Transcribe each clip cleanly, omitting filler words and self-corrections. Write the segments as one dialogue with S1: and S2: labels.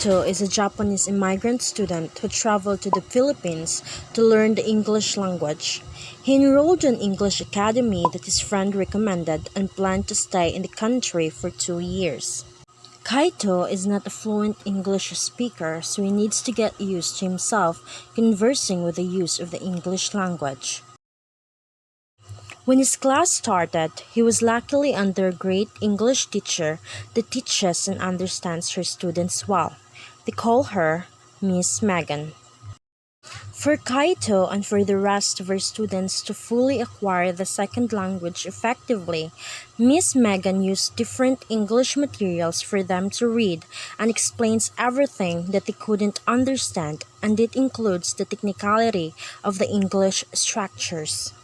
S1: Kaito is a Japanese immigrant student who traveled to the Philippines to learn the English language. He enrolled in an English academy that his friend recommended and planned to stay in the country for 2 years. Kaito is not a fluent English speaker, so he needs to get used to himself conversing with the use of the English language. When his class started, he was luckily under a great English teacher that teaches and understands her students well. They call her Miss Megan. For Kaito and for the rest of her students to fully acquire the second language effectively, Miss Megan used different English materials for them to read and explains everything that they couldn't understand, and it includes the technicality of the English structures.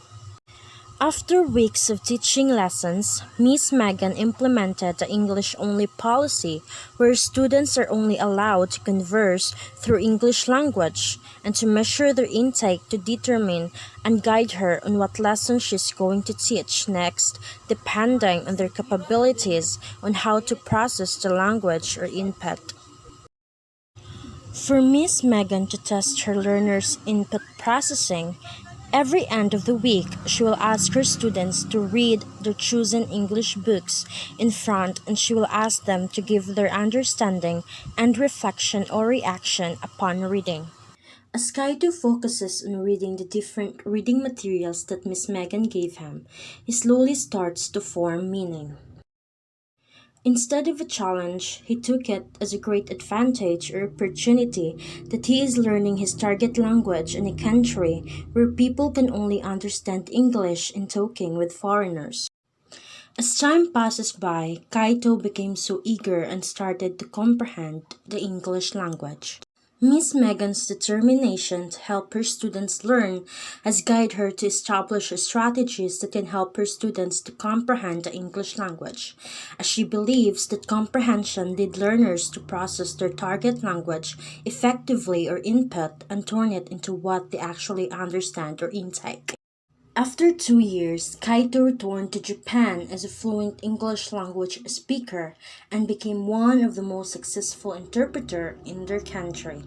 S1: After weeks of teaching lessons, Miss Megan implemented the English-only policy where students are only allowed to converse through English language and to measure their intake to determine and guide her on what lesson she's going to teach next, depending on their capabilities on how to process the language or input. For Miss Megan to test her learners' input processing, every end of the week she will ask her students to read their chosen English books in front, and she will ask them to give their understanding and reflection or reaction upon reading. As Kaito focuses on reading the different reading materials that Miss Megan gave him, he slowly starts to form meaning. Instead of a challenge, he took it as a great advantage or opportunity that he is learning his target language in a country where people can only understand English in talking with foreigners. As time passes by, Kaito became so eager and started to comprehend the English language. Miss Megan's determination to help her students learn has guided her to establish strategies that can help her students to comprehend the English language, as she believes that comprehension leads learners to process their target language effectively or input and turn it into what they actually understand or intake. After 2 years, Kaito returned to Japan as a fluent English language speaker and became one of the most successful interpreter in their country.